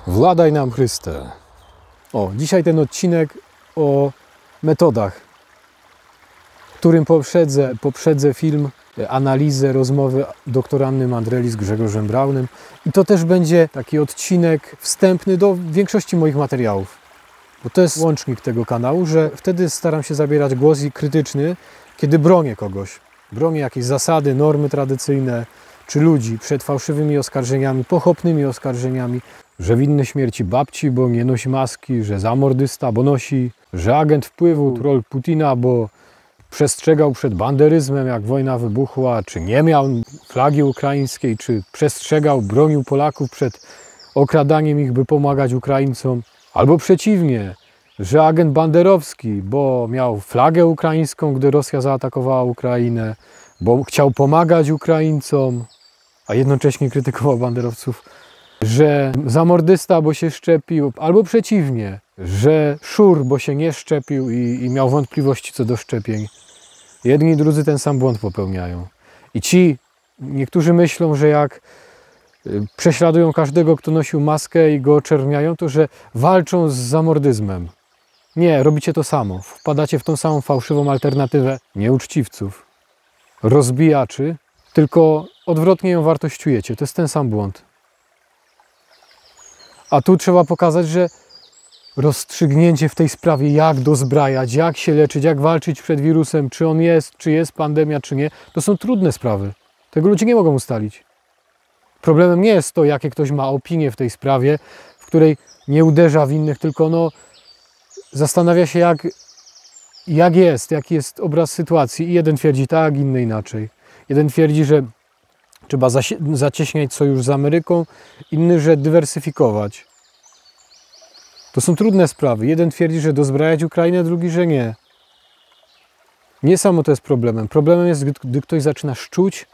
Władaj nam Chryste. O, dzisiaj ten odcinek o metodach, którym poprzedzę film, analizę rozmowy dr Anny Mandreli z Grzegorzem Braunem. I to też będzie taki odcinek wstępny do większości moich materiałów. Bo to jest łącznik tego kanału, że wtedy staram się zabierać głos i krytyczny, kiedy bronię kogoś. Bronię jakieś zasady, normy tradycyjne, czy ludzi przed fałszywymi oskarżeniami, pochopnymi oskarżeniami, że winny śmierci babci, bo nie nosi maski, że zamordysta, bo nosi, że agent wpływu, troll Putina, bo przestrzegał przed banderyzmem, jak wojna wybuchła, czy nie miał flagi ukraińskiej, czy przestrzegał, bronił Polaków przed okradaniem ich, by pomagać Ukraińcom, albo przeciwnie, że agent banderowski, bo miał flagę ukraińską, gdy Rosja zaatakowała Ukrainę, bo chciał pomagać Ukraińcom, a jednocześnie krytykował banderowców, że zamordysta, bo się szczepił, albo przeciwnie, że szur, bo się nie szczepił i miał wątpliwości co do szczepień. Jedni i drudzy ten sam błąd popełniają. I niektórzy myślą, że jak prześladują każdego, kto nosił maskę i go oczerniają, to że walczą z zamordyzmem. Nie, robicie to samo. Wpadacie w tą samą fałszywą alternatywę nieuczciwców, rozbijaczy, tylko odwrotnie ją wartościujecie. To jest ten sam błąd. A tu trzeba pokazać, że rozstrzygnięcie w tej sprawie, jak dozbrajać, jak się leczyć, jak walczyć przed wirusem, czy on jest, czy jest pandemia, czy nie, to są trudne sprawy. Tego ludzie nie mogą ustalić. Problemem nie jest to, jakie ktoś ma opinie w tej sprawie, w której nie uderza w innych, tylko zastanawia się, jaki jest obraz sytuacji. I jeden twierdzi tak, inny inaczej. Jeden twierdzi, że trzeba zacieśniać sojusz z Ameryką, inny, że dywersyfikować. To są trudne sprawy. Jeden twierdzi, że dozbrajać Ukrainę, drugi, że nie. Nie samo to jest problemem. Problemem jest, gdy ktoś zaczyna szczuć,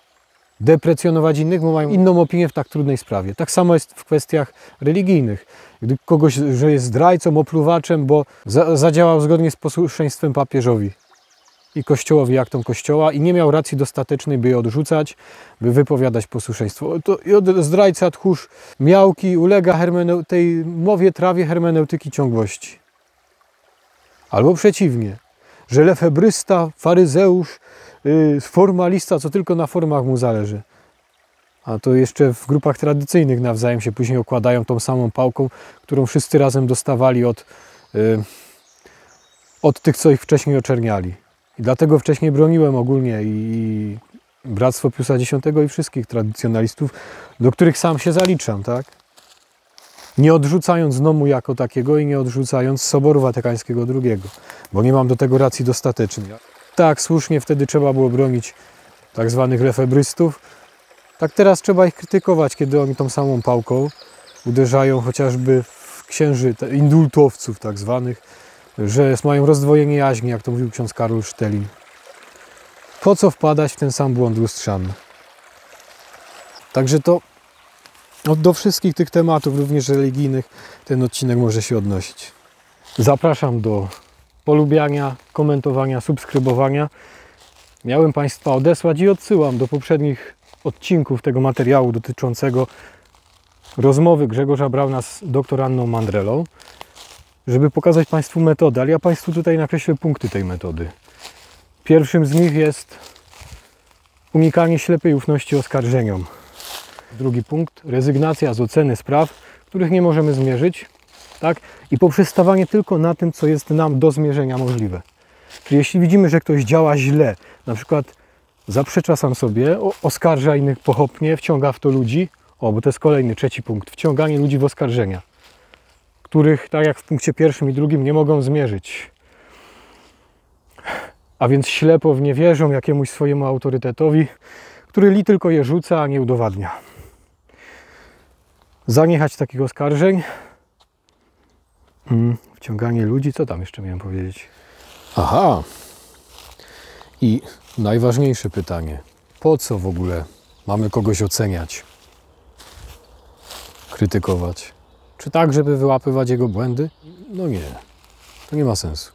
deprecjonować innych, bo mają inną opinię w tak trudnej sprawie. Tak samo jest w kwestiach religijnych. Gdy kogoś, że jest zdrajcą, opluwaczem, bo zadziałał zgodnie z posłuszeństwem papieżowi i kościołowi, aktom kościoła i nie miał racji dostatecznej, by je odrzucać, by wypowiadać posłuszeństwo. Zdrajca, tchórz, miałki ulega tej mowie, trawie hermeneutyki ciągłości. Albo przeciwnie, że lefebrysta, faryzeusz, formalista, co tylko na formach mu zależy. A to jeszcze w grupach tradycyjnych nawzajem się później okładają tą samą pałką, którą wszyscy razem dostawali od tych, co ich wcześniej oczerniali. I dlatego wcześniej broniłem ogólnie i Bractwo Piusa X i wszystkich tradycjonalistów, do których sam się zaliczam, tak? Nie odrzucając NOM-u jako takiego i nie odrzucając Soboru Watykańskiego II, bo nie mam do tego racji dostatecznej. Tak, słusznie wtedy trzeba było bronić tak zwanych lefebrystów. Tak teraz trzeba ich krytykować, kiedy oni tą samą pałką uderzają chociażby w księży, indultowców tak zwanych, że mają rozdwojenie jaźni, jak to mówił ksiądz Karol Sztelin. Po co wpadać w ten sam błąd lustrzany? Także to do wszystkich tych tematów, również religijnych, ten odcinek może się odnosić. Zapraszam do polubiania, komentowania, subskrybowania. Miałem Państwa odesłać i odsyłam do poprzednich odcinków tego materiału dotyczącego rozmowy Grzegorza Brauna z dr Anną Mandrelą, żeby pokazać Państwu metodę, ale ja Państwu tutaj nakreślę punkty tej metody. Pierwszym z nich jest unikanie ślepej ufności oskarżeniom. Drugi punkt, rezygnacja z oceny spraw, których nie możemy zmierzyć, tak? I poprzestawanie tylko na tym, co jest nam do zmierzenia możliwe. Czyli jeśli widzimy, że ktoś działa źle, na przykład zaprzecza sam sobie, oskarża innych pochopnie, wciąga w to ludzi, bo to jest kolejny, trzeci punkt, wciąganie ludzi w oskarżenia, których, tak jak w punkcie pierwszym i drugim, nie mogą zmierzyć. A więc ślepo w nie wierzą jakiemuś swojemu autorytetowi, który li tylko je rzuca, a nie udowadnia. Zaniechać takich oskarżeń. Wciąganie ludzi, co tam jeszcze miałem powiedzieć? Aha! I najważniejsze pytanie. Po co w ogóle mamy kogoś oceniać? Krytykować? Czy tak, żeby wyłapywać jego błędy? No nie. To nie ma sensu.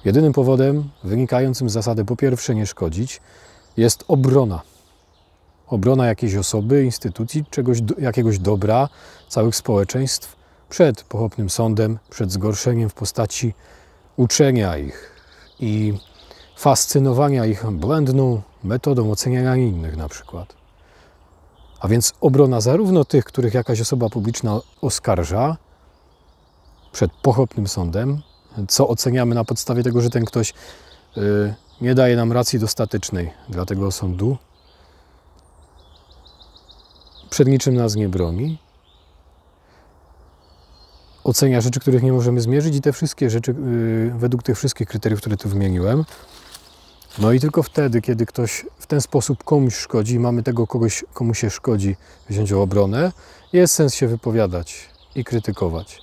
Jedynym powodem wynikającym z zasady po pierwsze nie szkodzić jest obrona. Obrona jakiejś osoby, instytucji, czegoś, jakiegoś dobra całych społeczeństw przed pochopnym sądem, przed zgorszeniem w postaci uczenia ich i fascynowania ich błędną metodą oceniania innych na przykład. A więc obrona zarówno tych, których jakaś osoba publiczna oskarża przed pochopnym sądem, co oceniamy na podstawie tego, że ten ktoś nie daje nam racji dostatecznej dla tego sądu, przed niczym nas nie broni, ocenia rzeczy, których nie możemy zmierzyć i te wszystkie rzeczy, według tych wszystkich kryteriów, które tu wymieniłem. No i tylko wtedy, kiedy ktoś w ten sposób komuś szkodzi, mamy tego kogoś, komu się szkodzi, wziąć o obronę, jest sens się wypowiadać i krytykować.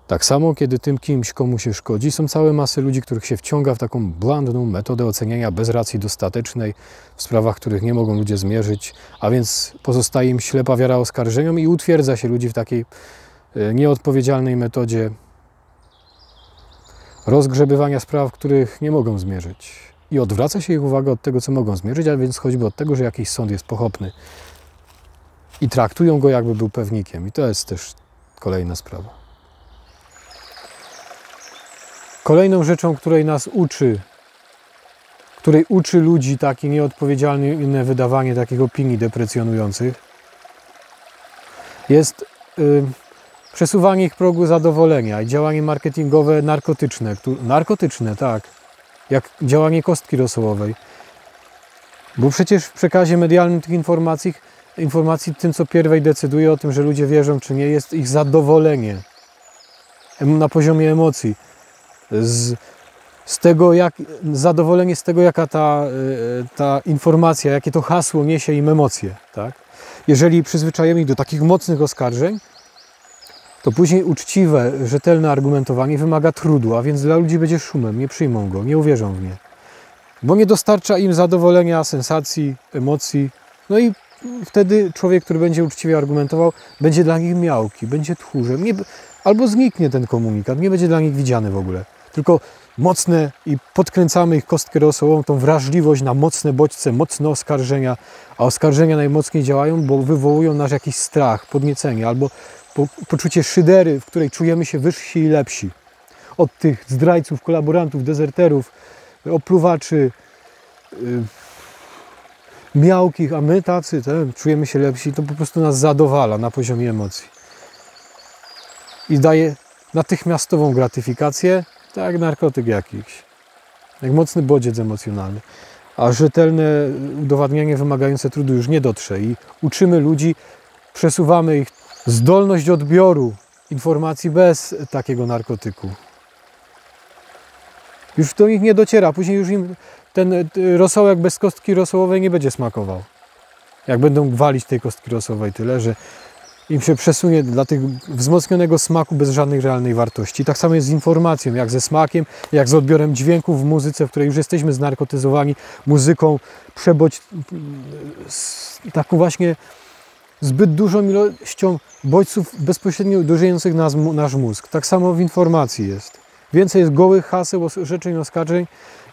Tak samo, kiedy tym kimś, komu się szkodzi, są całe masy ludzi, których się wciąga w taką błędną metodę oceniania bez racji dostatecznej w sprawach, których nie mogą ludzie zmierzyć, a więc pozostaje im ślepa wiara oskarżeniom i utwierdza się ludzi w takiej nieodpowiedzialnej metodzie rozgrzebywania spraw, których nie mogą zmierzyć. I odwraca się ich uwagę od tego, co mogą zmierzyć, a więc choćby od tego, że jakiś sąd jest pochopny. I traktują go, jakby był pewnikiem. I to jest też kolejna sprawa. Kolejną rzeczą, której nas uczy, której uczy ludzi takie nieodpowiedzialne wydawanie takich opinii deprecjonujących, jest przesuwanie ich progu zadowolenia i działanie marketingowe narkotyczne, tak, jak działanie kostki rosołowej. Bo przecież w przekazie medialnym tych informacji tym, co pierwej decyduje o tym, że ludzie wierzą czy nie, jest ich zadowolenie na poziomie emocji. Zadowolenie z tego, jaka ta informacja, jakie to hasło niesie im emocje. Tak? Jeżeli przyzwyczajemy ich do takich mocnych oskarżeń, to później uczciwe, rzetelne argumentowanie wymaga trudu, a więc dla ludzi będzie szumem, nie przyjmą go, nie uwierzą w nie. Bo nie dostarcza im zadowolenia, sensacji, emocji. No i wtedy człowiek, który będzie uczciwie argumentował, będzie dla nich miałki, będzie tchórzem. Albo zniknie ten komunikat, nie będzie dla nich widziany w ogóle. Tylko mocne i podkręcamy ich kostkę rosołową, tą wrażliwość na mocne bodźce, mocne oskarżenia, a oskarżenia najmocniej działają, bo wywołują nasz jakiś strach, podniecenie albo poczucie szydery, w której czujemy się wyżsi i lepsi. Od tych zdrajców, kolaborantów, dezerterów, opluwaczy, miałkich, a my tacy, czujemy się lepsi, to po prostu nas zadowala na poziomie emocji. I daje natychmiastową gratyfikację, tak jak narkotyk jakiś, jak mocny bodziec emocjonalny. A rzetelne udowadnianie wymagające trudu już nie dotrze i uczymy ludzi, przesuwamy ich zdolność odbioru informacji bez takiego narkotyku. Już do nich nie dociera, później już im ten rosołek bez kostki rosołowej nie będzie smakował. Jak będą gwalić tej kostki rosołowej tyle, że im się przesunie dla tych wzmocnionego smaku bez żadnej realnej wartości. Tak samo jest z informacją, jak ze smakiem, jak z odbiorem dźwięków w muzyce, w której już jesteśmy znarkotyzowani muzyką, taką właśnie zbyt dużą ilością bodźców bezpośrednio uderzających nasz mózg. Tak samo w informacji jest. Więcej jest gołych haseł, orzeczeń, oskarżeń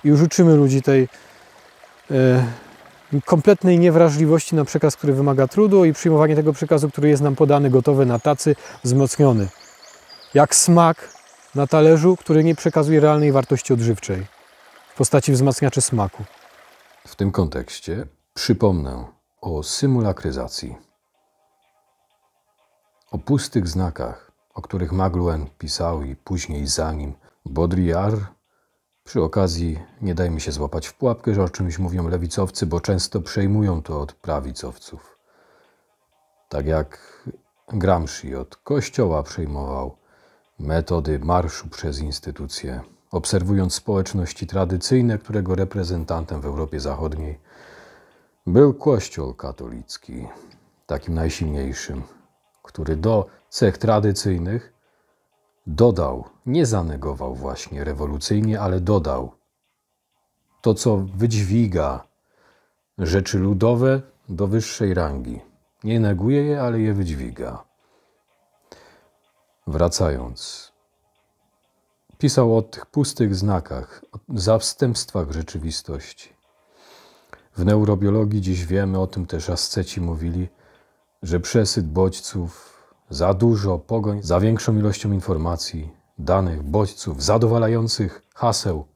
i już uczymy ludzi tej kompletnej niewrażliwości na przekaz, który wymaga trudu i przyjmowanie tego przekazu, który jest nam podany gotowy na tacy, wzmocniony. Jak smak na talerzu, który nie przekazuje realnej wartości odżywczej w postaci wzmacniaczy smaku. W tym kontekście przypomnę o symulakryzacji. O pustych znakach, o których Maglouen pisał i później za nim Baudrillard. Przy okazji nie dajmy się złapać w pułapkę, że o czymś mówią lewicowcy, bo często przejmują to od prawicowców. Tak jak Gramsci od Kościoła przejmował metody marszu przez instytucje, obserwując społeczności tradycyjne, którego reprezentantem w Europie Zachodniej był Kościół katolicki, takim najsilniejszym, który do cech tradycyjnych dodał, nie zanegował właśnie rewolucyjnie, ale dodał to, co wydźwiga rzeczy ludowe do wyższej rangi. Nie neguje je, ale je wydźwiga. Wracając, pisał o tych pustych znakach, o zastępstwach rzeczywistości. W neurobiologii dziś wiemy, o tym też asceci mówili, że przesyt bodźców, za dużo pogoń za większą ilością informacji, danych, bodźców, zadowalających haseł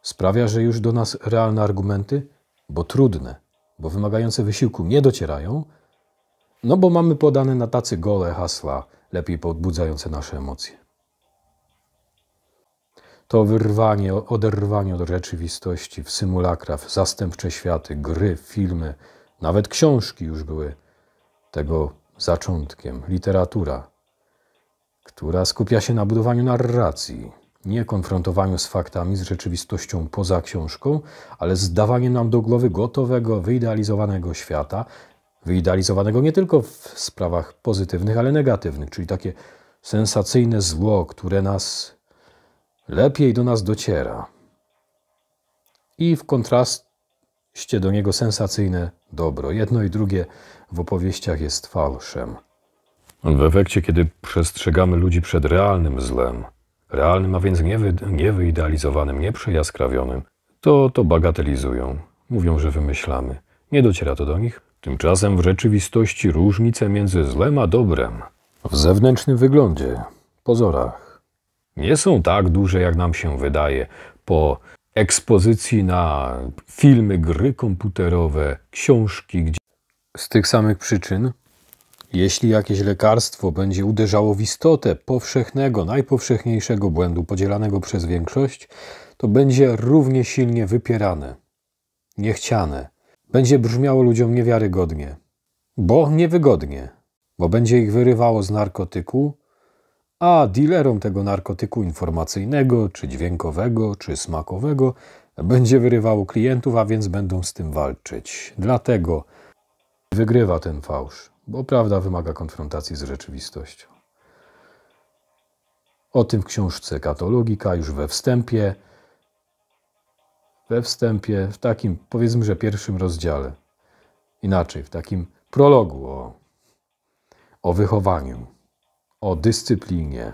sprawia, że już do nas realne argumenty, bo trudne, bo wymagające wysiłku nie docierają, no bo mamy podane na tacy gole hasła, lepiej podbudzające nasze emocje. To oderwanie od rzeczywistości w symulakra, w zastępcze światy, gry, filmy, nawet książki już były tego zaczątkiem. Literatura, która skupia się na budowaniu narracji, nie konfrontowaniu z faktami, z rzeczywistością poza książką, ale z dawaniem nam do głowy gotowego, wyidealizowanego świata, wyidealizowanego nie tylko w sprawach pozytywnych, ale negatywnych, czyli takie sensacyjne zło, które lepiej do nas dociera. I w kontraście do niego sensacyjne dobro. Jedno i drugie w opowieściach jest fałszem. W efekcie, kiedy przestrzegamy ludzi przed realnym złem, realnym, a więc niewyidealizowanym, nieprzejaskrawionym, to bagatelizują. Mówią, że wymyślamy. Nie dociera to do nich. Tymczasem w rzeczywistości różnice między złem a dobrem w zewnętrznym wyglądzie, pozorach, nie są tak duże, jak nam się wydaje. Po ekspozycji na filmy, gry komputerowe, książki, gdzie z tych samych przyczyn, jeśli jakieś lekarstwo będzie uderzało w istotę powszechnego, najpowszechniejszego błędu podzielanego przez większość, to będzie równie silnie wypierane, niechciane. Będzie brzmiało ludziom niewiarygodnie, bo niewygodnie, bo będzie ich wyrywało z narkotyku, a dealerom tego narkotyku informacyjnego, czy dźwiękowego, czy smakowego będzie wyrywało klientów, a więc będą z tym walczyć. Dlatego wygrywa ten fałsz, bo prawda wymaga konfrontacji z rzeczywistością. O tym w książce Katologika już we wstępie, w takim, powiedzmy, że pierwszym rozdziale. Inaczej, w takim prologu o wychowaniu, o dyscyplinie.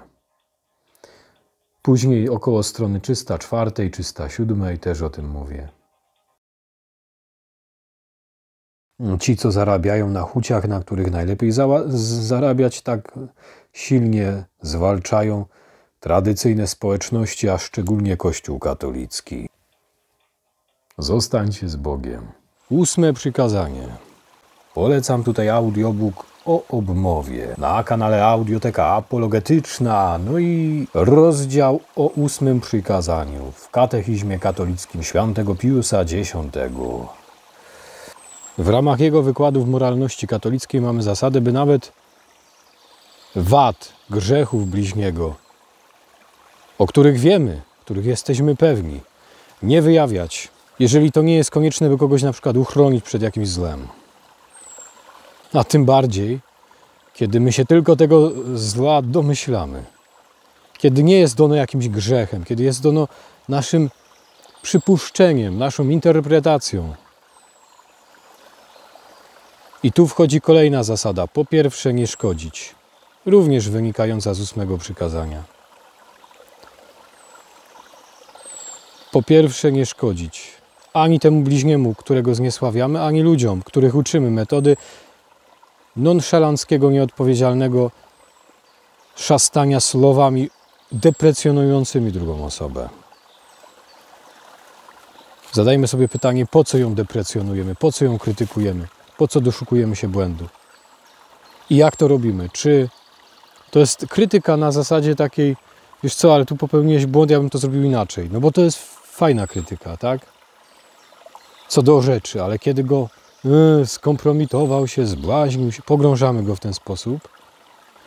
Później około strony 304, 307 też o tym mówię. Ci, co zarabiają na huciach, na których najlepiej zarabiać, tak silnie zwalczają tradycyjne społeczności, a szczególnie Kościół katolicki. Zostańcie z Bogiem. 8. przykazanie. Polecam tutaj audiobook o obmowie na kanale Audioteka Apologetyczna, no i rozdział o 8. przykazaniu w Katechizmie katolickim świętego Piusa X. W ramach jego wykładów moralności katolickiej mamy zasadę, by nawet wad, grzechów bliźniego, o których wiemy, których jesteśmy pewni, nie wyjawiać, jeżeli to nie jest konieczne, by kogoś na przykład uchronić przed jakimś złem. A tym bardziej, kiedy my się tylko tego zła domyślamy. Kiedy nie jest ono jakimś grzechem, kiedy jest ono naszym przypuszczeniem, naszą interpretacją. I tu wchodzi kolejna zasada. Po pierwsze, nie szkodzić. Również wynikająca z 8. przykazania. Po pierwsze, nie szkodzić. Ani temu bliźniemu, którego zniesławiamy, ani ludziom, których uczymy metody nonszalanckiego, nieodpowiedzialnego szastania słowami deprecjonującymi drugą osobę. Zadajmy sobie pytanie, po co ją deprecjonujemy, po co ją krytykujemy, po co doszukujemy się błędu. I jak to robimy? Czy to jest krytyka na zasadzie takiej, wiesz co, ale tu popełniłeś błąd, ja bym to zrobił inaczej. No bo to jest fajna krytyka, tak? Co do rzeczy, ale kiedy go skompromitował się, zbłaźnił się, pogrążamy go w ten sposób.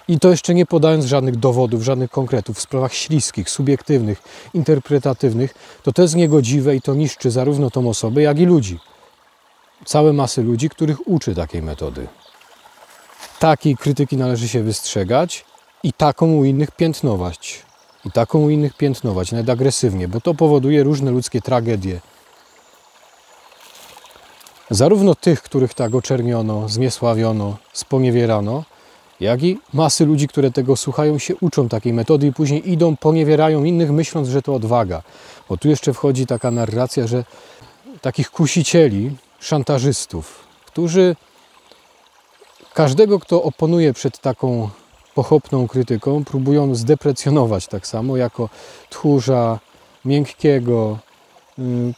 I to jeszcze nie podając żadnych dowodów, żadnych konkretów w sprawach śliskich, subiektywnych, interpretatywnych, to jest niegodziwe i to niszczy zarówno tą osobę, jak i ludzi. Całe masy ludzi, których uczy takiej metody. Takiej krytyki należy się wystrzegać i taką u innych piętnować. Nawet agresywnie, bo to powoduje różne ludzkie tragedie. Zarówno tych, których tak oczerniono, zniesławiono, sponiewierano, jak i masy ludzi, które tego słuchają, się uczą takiej metody i później idą, poniewierają innych, myśląc, że to odwaga. Bo tu jeszcze wchodzi taka narracja, że takich kusicieli, szantażystów, którzy każdego, kto oponuje przed taką pochopną krytyką, próbują zdeprecjonować tak samo jako tchórza, miękkiego,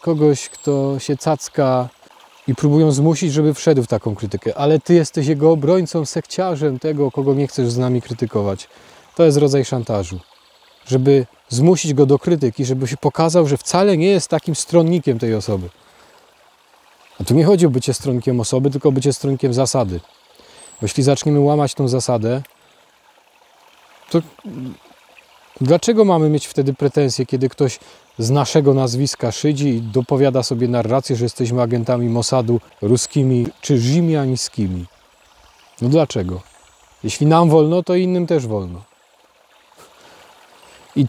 kogoś, kto się cacka i próbują zmusić, żeby wszedł w taką krytykę. Ale ty jesteś jego obrońcą, sekciarzem tego, kogo nie chcesz z nami krytykować. To jest rodzaj szantażu. Żeby zmusić go do krytyki, żeby się pokazał, że wcale nie jest takim stronnikiem tej osoby. A tu nie chodzi o bycie stronnikiem osoby, tylko o bycie stronnikiem zasady. Bo jeśli zaczniemy łamać tą zasadę, to dlaczego mamy mieć wtedy pretensje, kiedy ktoś z naszego nazwiska szydzi i dopowiada sobie narrację, że jesteśmy agentami Mossadu ruskimi czy rzymiańskimi? No dlaczego? Jeśli nam wolno, to innym też wolno. I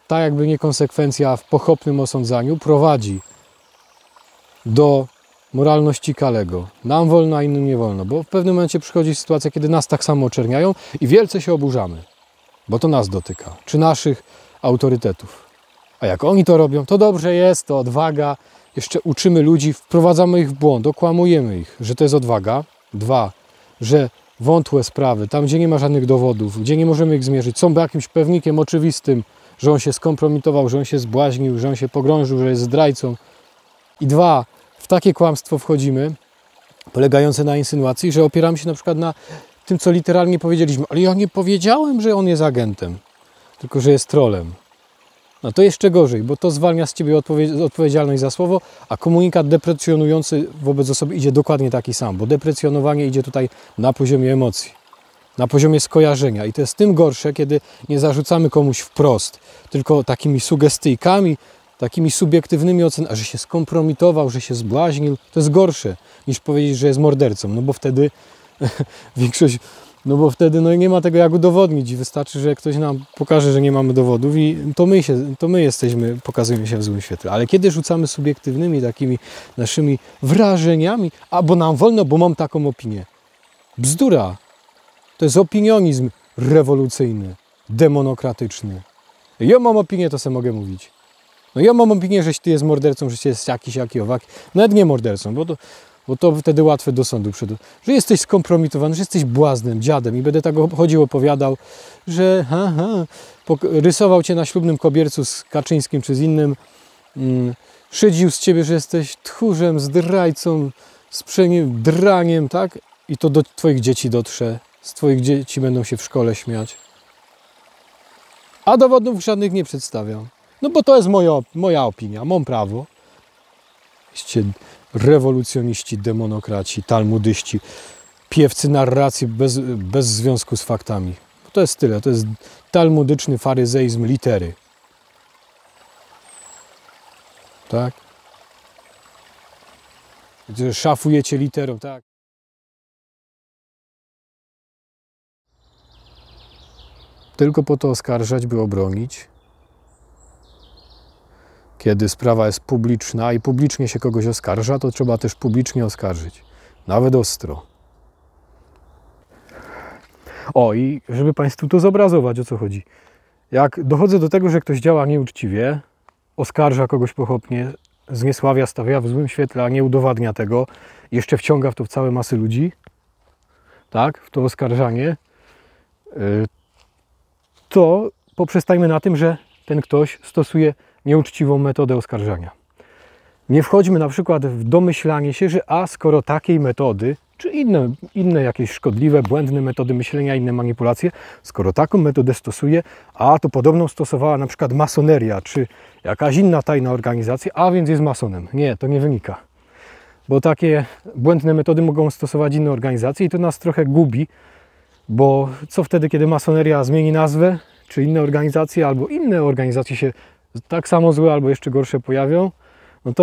ta jakby niekonsekwencja w pochopnym osądzaniu prowadzi do moralności Kalego. Nam wolno, a innym nie wolno. Bo w pewnym momencie przychodzi sytuacja, kiedy nas tak samo oczerniają i wielce się oburzamy. Bo to nas dotyka. Czy naszych autorytetów. A jak oni to robią, to dobrze jest, to odwaga. Jeszcze uczymy ludzi, wprowadzamy ich w błąd, okłamujemy ich, że to jest odwaga. 2, że wątłe sprawy, tam gdzie nie ma żadnych dowodów, gdzie nie możemy ich zmierzyć, są jakimś pewnikiem oczywistym, że on się skompromitował, że on się zbłaźnił, że on się pogrążył, że jest zdrajcą. I 2, w takie kłamstwo wchodzimy, polegające na insynuacji, że opieramy się na przykład na tym, co literalnie powiedzieliśmy. Ale ja nie powiedziałem, że on jest agentem, tylko że jest trolem. No to jeszcze gorzej, bo to zwalnia z ciebie odpowiedzialność za słowo, a komunikat deprecjonujący wobec osoby idzie dokładnie taki sam, bo deprecjonowanie idzie tutaj na poziomie emocji, na poziomie skojarzenia. I to jest tym gorsze, kiedy nie zarzucamy komuś wprost, tylko takimi sugestyjkami, takimi subiektywnymi ocenami, że się skompromitował, że się zbłaźnił. To jest gorsze niż powiedzieć, że jest mordercą, no bo wtedy większość... No bo wtedy nie ma tego jak udowodnić i wystarczy, że ktoś nam pokaże, że nie mamy dowodów i to my pokazujemy się w złym świetle. Ale kiedy rzucamy subiektywnymi takimi naszymi wrażeniami, bo nam wolno, bo mam taką opinię. Bzdura. To jest opinionizm rewolucyjny, demonokratyczny. Ja mam opinię, to sobie mogę mówić. No ja mam opinię, że ty jest mordercą, że jest jakiś, owaki. Nawet nie mordercą, bo to wtedy łatwe do sądu przyjdą. Że jesteś skompromitowany, że jesteś błaznem, dziadem i będę tak chodził, opowiadał, że rysował cię na ślubnym kobiercu z Kaczyńskim czy z innym, szydził z ciebie, że jesteś tchórzem, zdrajcą, draniem, tak? I to do twoich dzieci dotrze, z twoich dzieci będą się w szkole śmiać. A dowodów żadnych nie przedstawiam. No bo to jest moja opinia, mam prawo. Jesteście rewolucjoniści, demonokraci, talmudyści, piewcy narracji bez związku z faktami. To jest tyle. To jest talmudyczny faryzeizm litery. Tak? Szafujecie literą, tak? Tylko po to oskarżać, by obronić. Kiedy sprawa jest publiczna i publicznie się kogoś oskarża, to trzeba też publicznie oskarżyć. Nawet ostro. I żeby Państwu to zobrazować, o co chodzi. Jak dochodzę do tego, że ktoś działa nieuczciwie, oskarża kogoś pochopnie, zniesławia, stawia w złym świetle, a nie udowadnia tego, jeszcze wciąga w to całe masy ludzi, tak, w to oskarżanie, to poprzestańmy na tym, że ten ktoś stosuje nieuczciwą metodę oskarżania. Nie wchodźmy na przykład w domyślanie się, że skoro takiej metody, czy inne jakieś szkodliwe, błędne metody myślenia, inne manipulacje, skoro taką metodę stosuje, to podobną stosowała na przykład masoneria, czy jakaś inna tajna organizacja, więc jest masonem. Nie, to nie wynika. Bo takie błędne metody mogą stosować inne organizacje i to nas trochę gubi, bo co wtedy, kiedy masoneria zmieni nazwę, czy inne organizacje, albo inne organizacje się tak samo złe albo jeszcze gorsze pojawią, no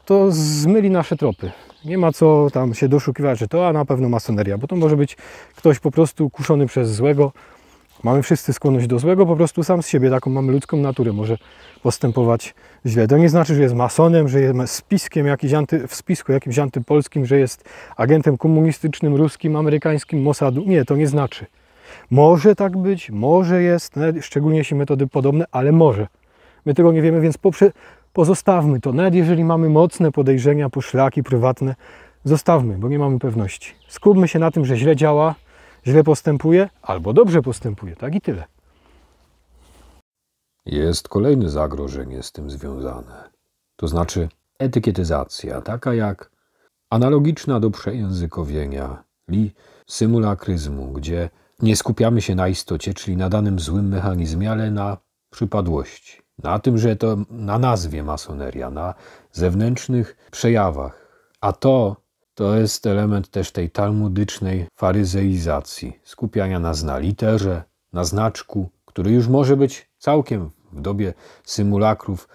to zmyli nasze tropy. Nie ma co tam się doszukiwać, że to na pewno masoneria, bo to może być ktoś po prostu kuszony przez złego. Mamy wszyscy skłonność do złego, po prostu sam z siebie, taką mamy ludzką naturę, może postępować źle. To nie znaczy, że jest masonem, że jest spiskiem w spisku jakimś antypolskim, że jest agentem komunistycznym, ruskim, amerykańskim, Mossadu. Nie, to nie znaczy. Może tak być, może jest, szczególnie jeśli metody podobne, ale może. My tego nie wiemy, więc pozostawmy to. Nawet jeżeli mamy mocne podejrzenia, poszlaki prywatne, zostawmy, bo nie mamy pewności. Skupmy się na tym, że źle działa, źle postępuje, albo dobrze postępuje, tak i tyle. Jest kolejne zagrożenie z tym związane. To znaczy etykietyzacja, taka jak analogiczna do przejęzykowienia i symulakryzmu, gdzie nie skupiamy się na istocie, czyli na danym złym mechanizmie, ale na przypadłości. Na tym, że to na nazwie masoneria, na zewnętrznych przejawach. A to jest element też tej talmudycznej faryzeizacji, skupiania nas na literze, na znaczku, który już może być całkiem w dobie symulakrów,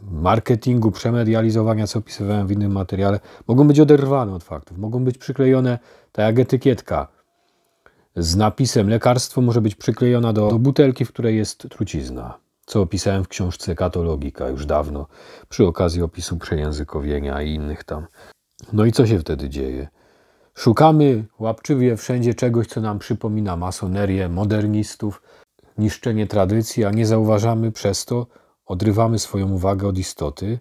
marketingu, przemedializowania, co opisywałem w innym materiale, mogą być oderwane od faktów, mogą być przyklejone, tak jak etykietka z napisem lekarstwo może być przyklejona do butelki, w której jest trucizna, co opisałem w książce Katologika już dawno, przy okazji opisu przejęzykowienia i innych tam. No i co się wtedy dzieje? Szukamy łapczywie wszędzie czegoś, co nam przypomina masonerię, modernistów, niszczenie tradycji, a nie zauważamy przez to, odrywamy swoją uwagę od istoty,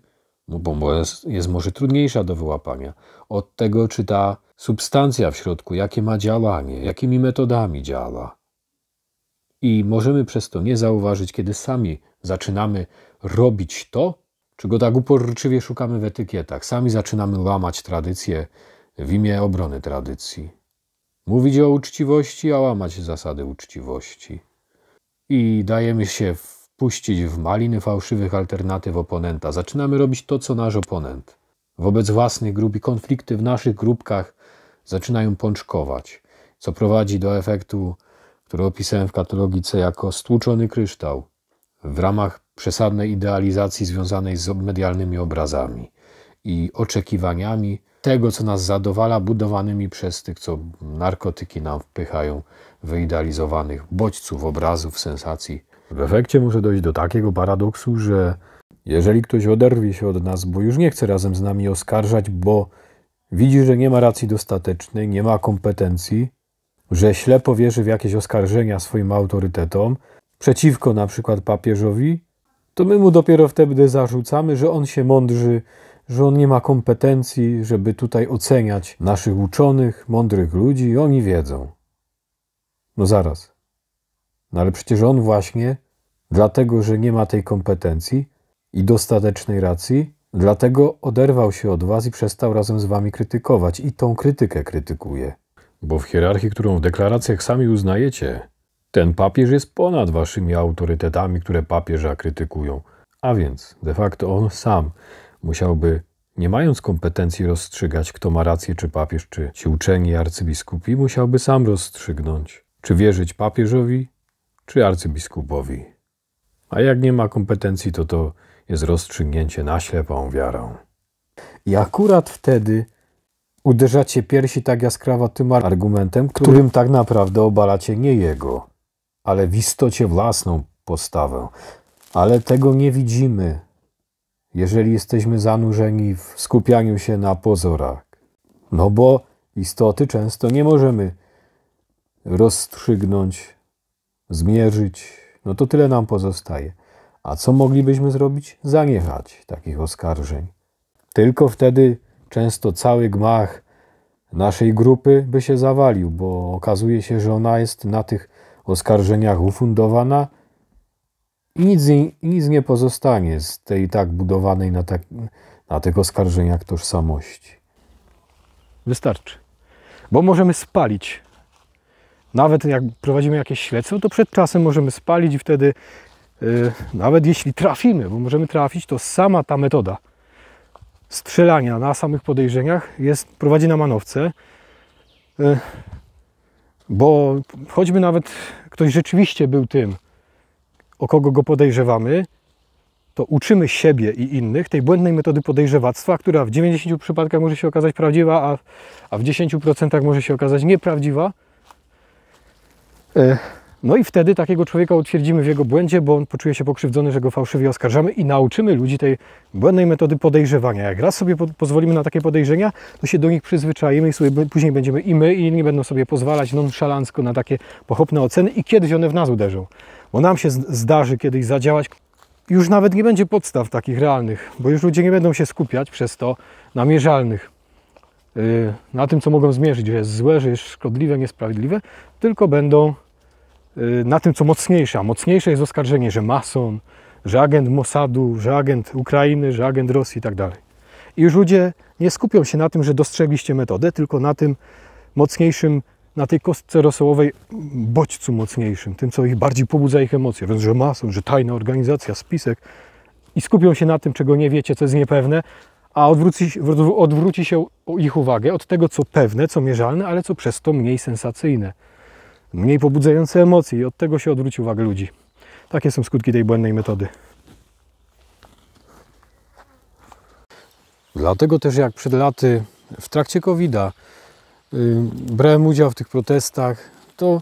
bo jest może trudniejsza do wyłapania, od tego, czy ta substancja w środku, jakie ma działanie, jakimi metodami działa. I możemy przez to nie zauważyć, kiedy sami zaczynamy robić to, czego tak uporczywie szukamy w etykietach. Sami zaczynamy łamać tradycję w imię obrony tradycji. Mówić o uczciwości, a łamać zasady uczciwości. I dajemy się wpuścić w maliny fałszywych alternatyw oponenta. Zaczynamy robić to, co nasz oponent. Wobec własnych grup i konflikty w naszych grupkach zaczynają pączkować, co prowadzi do efektu, który opisałem w katalogice jako stłuczony kryształ w ramach przesadnej idealizacji związanej z medialnymi obrazami i oczekiwaniami tego, co nas zadowala, budowanymi przez tych, co narkotyki nam wpychają, wyidealizowanych bodźców, obrazów, sensacji. W efekcie może dojść do takiego paradoksu, że jeżeli ktoś oderwie się od nas, bo już nie chce razem z nami oskarżać, bo widzi, że nie ma racji dostatecznej, nie ma kompetencji, że ślepo wierzy w jakieś oskarżenia swoim autorytetom przeciwko na przykład papieżowi, to my mu dopiero wtedy zarzucamy, że on się mądrzy, że on nie ma kompetencji, żeby tutaj oceniać naszych uczonych, mądrych ludzi i oni wiedzą. No zaraz. No ale przecież on właśnie, dlatego że nie ma tej kompetencji i dostatecznej racji, dlatego oderwał się od was i przestał razem z wami krytykować i tą krytykę krytykuje. Bo w hierarchii, którą w deklaracjach sami uznajecie, ten papież jest ponad waszymi autorytetami, które papieża krytykują. A więc de facto on sam musiałby, nie mając kompetencji rozstrzygać, kto ma rację, czy papież, czy ci uczeni arcybiskupi, musiałby sam rozstrzygnąć, czy wierzyć papieżowi, czy arcybiskupowi. A jak nie ma kompetencji, to jest rozstrzygnięcie na ślepą wiarą. I akurat wtedy uderzacie piersi tak jaskrawo tym argumentem, którym tak naprawdę obalacie nie jego, ale w istocie własną postawę. Ale tego nie widzimy, jeżeli jesteśmy zanurzeni w skupianiu się na pozorach. No bo istoty często nie możemy rozstrzygnąć, zmierzyć. No to tyle nam pozostaje. A co moglibyśmy zrobić? Zaniechać takich oskarżeń. Tylko wtedy często cały gmach naszej grupy by się zawalił, bo okazuje się, że ona jest na tych oskarżeniach ufundowana i nic nie pozostanie z tej tak budowanej na tych oskarżeniach tożsamości. Wystarczy. Bo możemy spalić. Nawet jak prowadzimy jakieś śledztwo, to przed czasem możemy spalić i wtedy, nawet jeśli trafimy, bo możemy trafić, to sama ta metoda strzelania na samych podejrzeniach prowadzi na manowce, bo choćby nawet ktoś rzeczywiście był tym, o kogo go podejrzewamy, to uczymy siebie i innych tej błędnej metody podejrzewactwa, która w 90 przypadkach może się okazać prawdziwa, a w 10% może się okazać nieprawdziwa. No i wtedy takiego człowieka utwierdzimy w jego błędzie, bo on poczuje się pokrzywdzony, że go fałszywie oskarżamy i nauczymy ludzi tej błędnej metody podejrzewania. Jak raz sobie pozwolimy na takie podejrzenia, to się do nich przyzwyczaimy i sobie później będziemy i my, i inni będą sobie pozwalać nonszalancko na takie pochopne oceny i kiedyś one w nas uderzą. Bo nam się zdarzy kiedyś zadziałać już nawet nie będzie podstaw takich realnych, bo już ludzie nie będą się skupiać przez to na mierzalnych, na tym, co mogą zmierzyć, że jest złe, że jest szkodliwe, niesprawiedliwe, tylko będą na tym, co mocniejsze. A mocniejsze jest oskarżenie, że mason, że agent Mossadu, że agent Ukrainy, że agent Rosji i tak dalej. I już ludzie nie skupią się na tym, że dostrzegliście metodę, tylko na tym mocniejszym, na tej kostce rosołowej bodźcu mocniejszym, tym, co ich bardziej pobudza ich emocje, więc że mason, że tajna organizacja, spisek. I skupią się na tym, czego nie wiecie, co jest niepewne, a odwróci się ich uwagę od tego, co pewne, co mierzalne, ale co przez to mniej sensacyjne, mniej pobudzające emocje i od tego się odwróci uwagę ludzi. Takie są skutki tej błędnej metody. Dlatego też jak przed laty w trakcie COVID-a brałem udział w tych protestach, to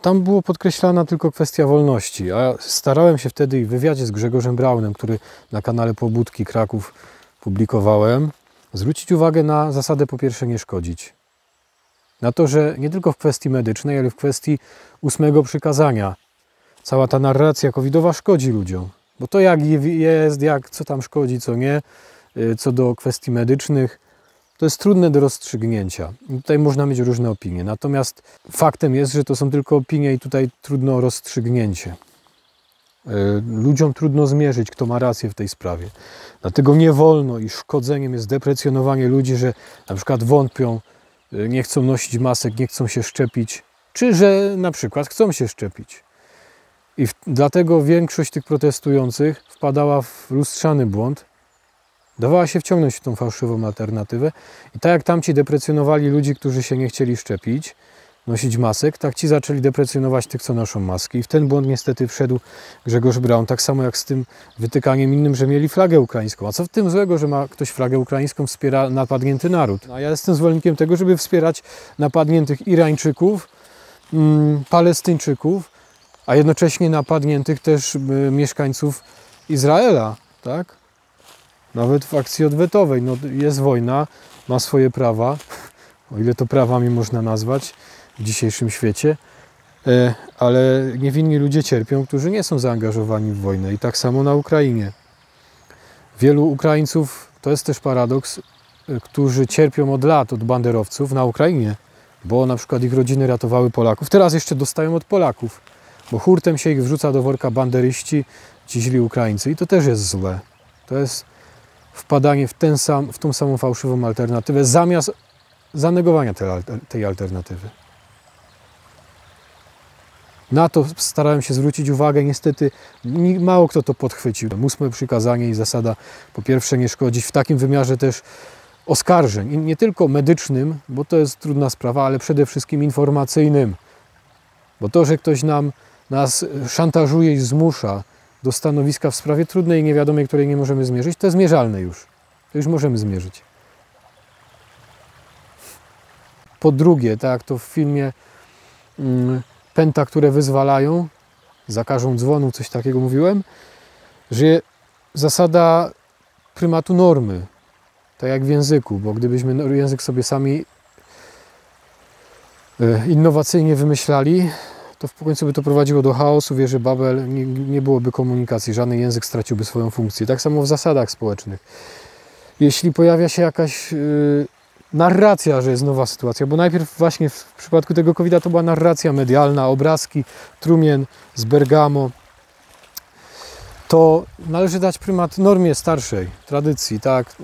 tam było podkreślana tylko kwestia wolności, a starałem się wtedy w wywiadzie z Grzegorzem Braunem, który na kanale Pobudki Kraków publikowałem, zwrócić uwagę na zasadę po pierwsze nie szkodzić. Na to, że nie tylko w kwestii medycznej, ale w kwestii 8 przykazania cała ta narracja covidowa szkodzi ludziom. Bo to jak jest, co tam szkodzi, co nie, co do kwestii medycznych, to jest trudne do rozstrzygnięcia. Tutaj można mieć różne opinie. Natomiast faktem jest, że to są tylko opinie i tutaj trudno o rozstrzygnięcie. Ludziom trudno zmierzyć, kto ma rację w tej sprawie. Dlatego nie wolno i szkodzeniem jest deprecjonowanie ludzi, że na przykład wątpią, nie chcą nosić masek, nie chcą się szczepić, czy że na przykład chcą się szczepić. I dlatego większość tych protestujących wpadała w lustrzany błąd, dawała się wciągnąć w tą fałszywą alternatywę i tak jak tamci deprecjonowali ludzi, którzy się nie chcieli szczepić, nosić masek, tak ci zaczęli deprecjonować tych, co noszą maski. I w ten błąd niestety wszedł Grzegorz Braun, tak samo jak z tym wytykaniem innym, że mieli flagę ukraińską. A co w tym złego, że ma ktoś flagę ukraińską, wspiera napadnięty naród? A ja jestem zwolennikiem tego, żeby wspierać napadniętych Irańczyków, Palestyńczyków, a jednocześnie napadniętych też mieszkańców Izraela, tak? Nawet w akcji odwetowej. No, jest wojna, ma swoje prawa, o ile to prawami można nazwać w dzisiejszym świecie, ale niewinni ludzie cierpią, którzy nie są zaangażowani w wojnę. I tak samo na Ukrainie. Wielu Ukraińców, to jest też paradoks, którzy cierpią od lat od banderowców na Ukrainie, bo na przykład ich rodziny ratowały Polaków. Teraz jeszcze dostają od Polaków, bo hurtem się ich wrzuca do worka banderyści, ci źli Ukraińcy. I to też jest złe. To jest wpadanie w tą samą fałszywą alternatywę, zamiast zanegowania tej alternatywy. Na to starałem się zwrócić uwagę. Niestety mało kto to podchwycił. 8 przykazanie i zasada po pierwsze nie szkodzić w takim wymiarze też oskarżeń. I nie tylko medycznym, bo to jest trudna sprawa, ale przede wszystkim informacyjnym. Bo to, że ktoś nas szantażuje i zmusza do stanowiska w sprawie trudnej i niewiadomej, której nie możemy zmierzyć, to jest mierzalne już. To już możemy zmierzyć. Po drugie, tak jak to w filmie pęta, które wyzwalają, zakażą dzwonu, coś takiego mówiłem, że zasada prymatu normy, tak jak w języku, bo gdybyśmy język sobie sami innowacyjnie wymyślali, to w końcu by to prowadziło do chaosu, wieży Babel, nie byłoby komunikacji, żaden język straciłby swoją funkcję. Tak samo w zasadach społecznych. Jeśli pojawia się jakaś narracja, że jest nowa sytuacja, bo najpierw właśnie w przypadku tego COVID-a to była narracja medialna, obrazki, trumien z Bergamo, to należy dać prymat normie starszej, tradycji, tak,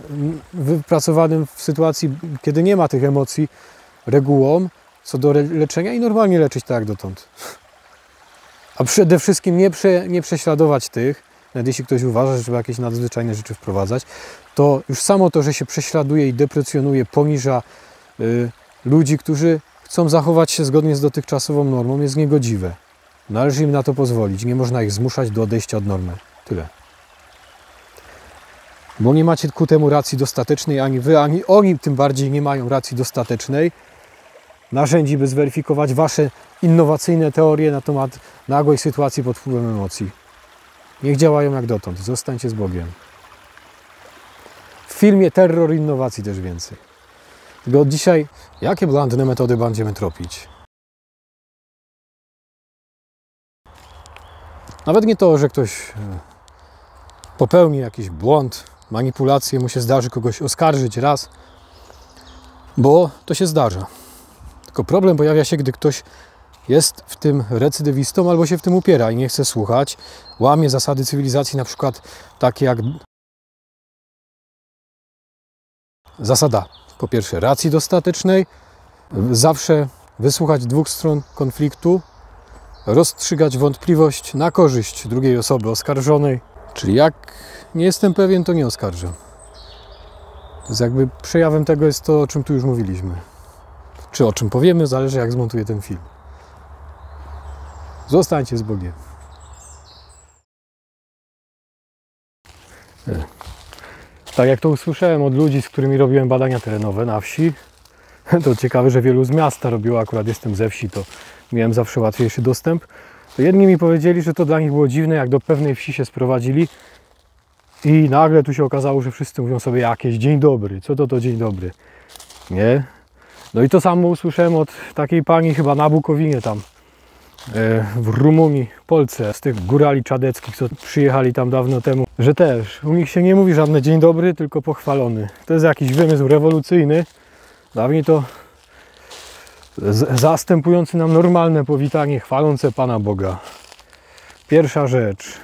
wypracowanym w sytuacji, kiedy nie ma tych emocji, regułom co do leczenia i normalnie leczyć tak jak dotąd. A przede wszystkim nie prześladować tych, nawet jeśli ktoś uważa, że trzeba jakieś nadzwyczajne rzeczy wprowadzać, to już samo to, że się prześladuje i deprecjonuje, poniża ludzi, którzy chcą zachować się zgodnie z dotychczasową normą, jest niegodziwe. Należy im na to pozwolić. Nie można ich zmuszać do odejścia od normy. Tyle. Bo nie macie ku temu racji dostatecznej, ani wy, ani oni tym bardziej nie mają racji dostatecznej, narzędzi, by zweryfikować wasze innowacyjne teorie na temat nagłej sytuacji pod wpływem emocji. Niech działają jak dotąd. Zostańcie z Bogiem. W filmie Terror innowacji też więcej. Tylko od dzisiaj, jakie błędne metody będziemy tropić? Nawet nie to, że ktoś popełni jakiś błąd, manipulację, mu się zdarzy kogoś oskarżyć raz, bo to się zdarza. Tylko problem pojawia się, gdy ktoś jest w tym recydywistą albo się w tym upiera i nie chce słuchać, łamie zasady cywilizacji, na przykład takie jak zasada, po pierwsze, racji dostatecznej, zawsze wysłuchać dwóch stron konfliktu, rozstrzygać wątpliwość na korzyść drugiej osoby oskarżonej, czyli jak nie jestem pewien, to nie oskarżę. Więc jakby przejawem tego jest to, o czym tu już mówiliśmy. Czy o czym powiemy, zależy jak zmontuję ten film. Zostańcie z Bogiem. Tak jak to usłyszałem od ludzi, z którymi robiłem badania terenowe na wsi, to ciekawe, że wielu z miasta robiło, akurat jestem ze wsi, to miałem zawsze łatwiejszy dostęp. To jedni mi powiedzieli, że to dla nich było dziwne, jak do pewnej wsi się sprowadzili i nagle tu się okazało, że wszyscy mówią sobie jakieś dzień dobry, co to dzień dobry, nie? No i to samo usłyszałem od takiej pani chyba na Bukowinie tam, w Rumunii, Polsce, z tych górali czadeckich, co przyjechali tam dawno temu, że też u nich się nie mówi żadne dzień dobry, tylko pochwalony. To jest jakiś wymysł rewolucyjny. Dawniej to zastępujący nam normalne powitanie chwalące Pana Boga. Pierwsza rzecz.